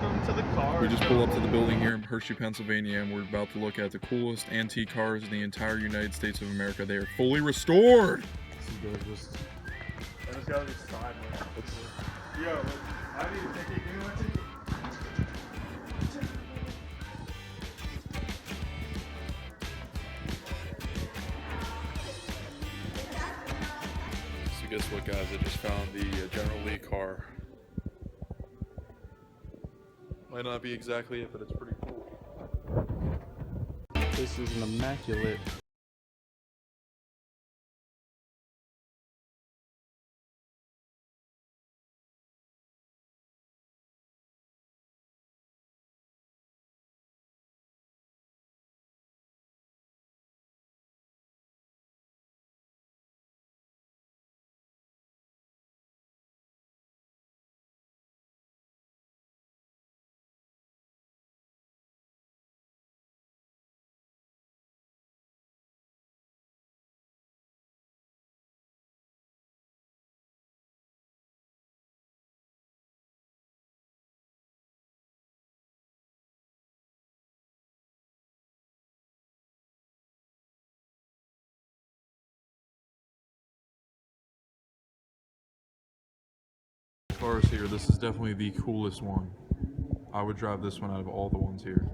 Welcome to the car. We just pulled up to the building here in Hershey, Pennsylvania, and we're about to look at the coolest antique cars in the entire United States of America. They are fully restored. This is gorgeous. I just gotta be sideways. Yo, I need a ticket. Give me my ticket. So guess what, guys? I just found the General Lee car. Might not be exactly it, but it's pretty cool. This is an immaculate. Cars here, this is definitely the coolest one. I would drive this one out of all the ones here.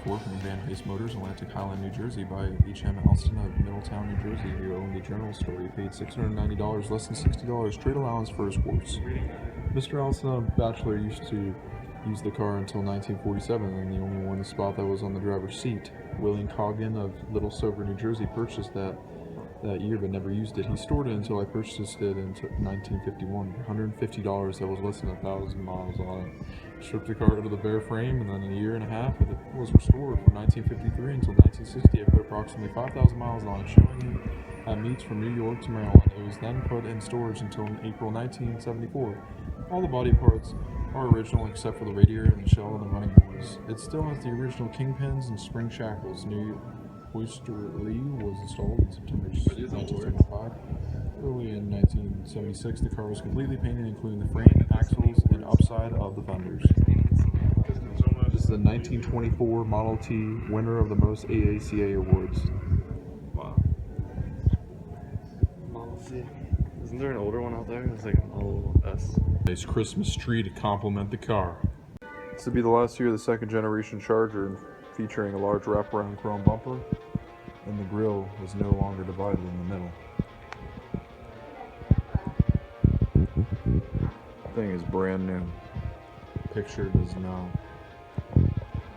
From Van Heist Motors, Atlantic Highland, New Jersey, by H.M. Alston of Middletown, New Jersey, who owned the general store. He paid $690, less than $60 trade allowance for his horse. Mr. Alston, a bachelor, used to use the car until 1947, and the only one spot that was on the driver's seat. William Coggan of Little Silver, New Jersey, purchased that year but never used it. He stored it until I purchased it in 1951. $150, that was less than 1,000 miles on it. Stripped the car out of the bare frame, and then in a year and a half it was restored. From 1953 until 1960, I put approximately 5,000 miles on it, showing at meets from New York to Maryland. It was then put in storage until April 1974. All the body parts are original except for the radiator and the shell and the running boards. It still has the original kingpins and spring shackles. New Oyster-Lee was installed in September 1975. Early in 1976, the car was completely painted, including the frame, axles, and upside of the fenders. This is the 1924 Model T, winner of the most AACA awards. Wow. Model T. Isn't there an older one out there? It's like a Model S. Nice Christmas tree to complement the car. This would be the last year of the second generation Charger, featuring a large wraparound chrome bumper, and the grille was no longer divided in the middle. The thing is brand new. Picture does not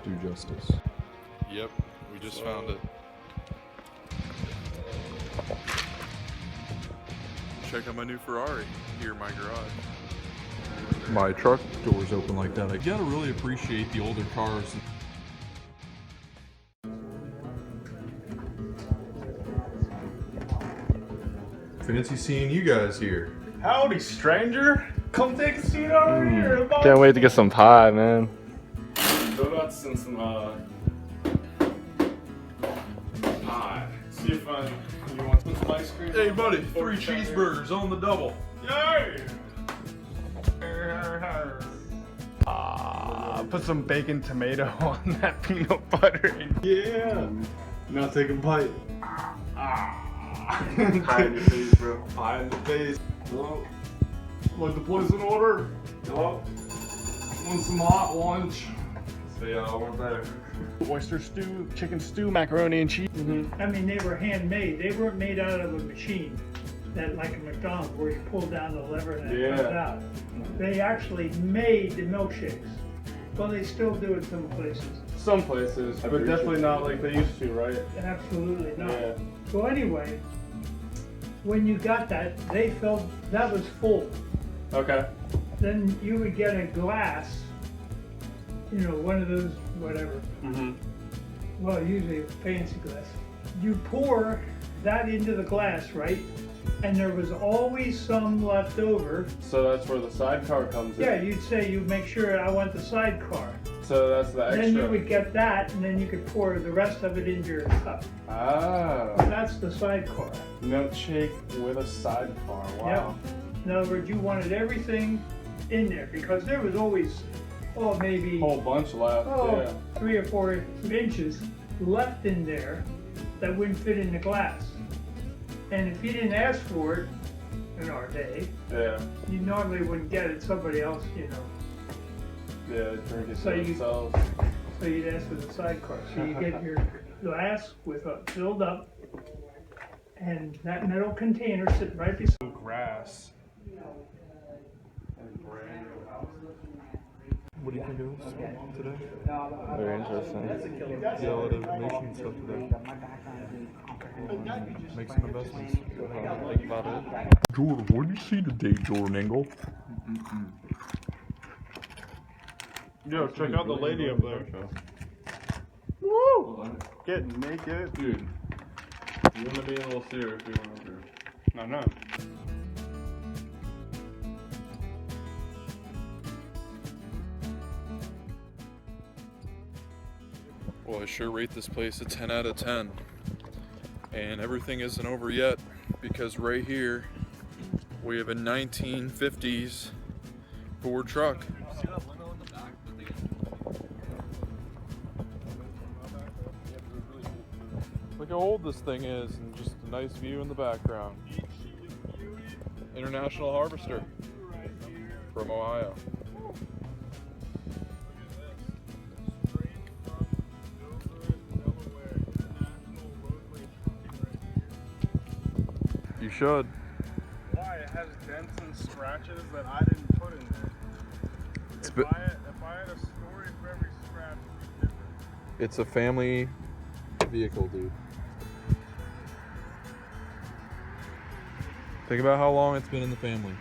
do justice. Yep, we just found it. Check out my new Ferrari here in my garage. My truck doors open like that. I gotta really appreciate the older cars. Fancy seeing you guys here. Howdy, stranger. Come take a seat over here. Can't wait to get some pie, man. Donuts and some pie. See if you want some ice cream. Hey buddy, 3 cheeseburgers on the double. Yay! Put some bacon tomato on that peanut butter. Yeah. Now take a bite. Pie in your face, bro. Pie in the face. Hello. Want the poison order? Hello. Want some hot lunch? See y'all want better. Oyster stew, chicken stew, macaroni and cheese. I mean, they were handmade. They weren't made out of a machine, that like a McDonald's where you pull down the lever and it comes out. They actually made the milkshakes. Well, they still do it some places. Some places, but definitely not like they used to, right? Absolutely not. Yeah. So anyway, when you got that, they felt that was full. Okay. Then you would get a glass, you know, one of those, whatever. Mm-hmm. Well, usually a fancy glass. You pour that into the glass, right? And there was always some left over. So that's where the sidecar comes in. Yeah, you'd say you make sure I want the sidecar. So that's the extra. Then you would get that, and then you could pour the rest of it into your cup. Ah. That's the sidecar. Milkshake with a sidecar. Wow. Yep. In other words, you wanted everything in there because there was always, maybe A whole bunch left. Yeah. 3 or 4 inches left in there that wouldn't fit in the glass. And if you didn't ask for it in our day, Yeah. you normally wouldn't get it. Somebody else, Yeah. Drink it So to you- themselves. so you'd ask for the sidecar. So you get your glass with filled up, and that metal container sitting right beside. Grass. And brand new house. What do you think of this today? Very interesting. Yeah, a lot of information and stuff today. Make some investments. Think about it. Jordan, what did you see today, Jordan Engel? Yo, check out the lady up there. Woo! Getting naked. Dude, you want to be a little serious if you want to. No. Well, I sure rate this place a 10 out of 10. And everything isn't over yet because right here we have a 1950s Ford truck. Look how old this thing is and just a nice view in the background. International Harvester from Ohio. You should. Why? It has dents and scratches that I didn't put in there. If I had a story for every scratch, it'd be different. It's a family vehicle, dude. Think about how long it's been in the family.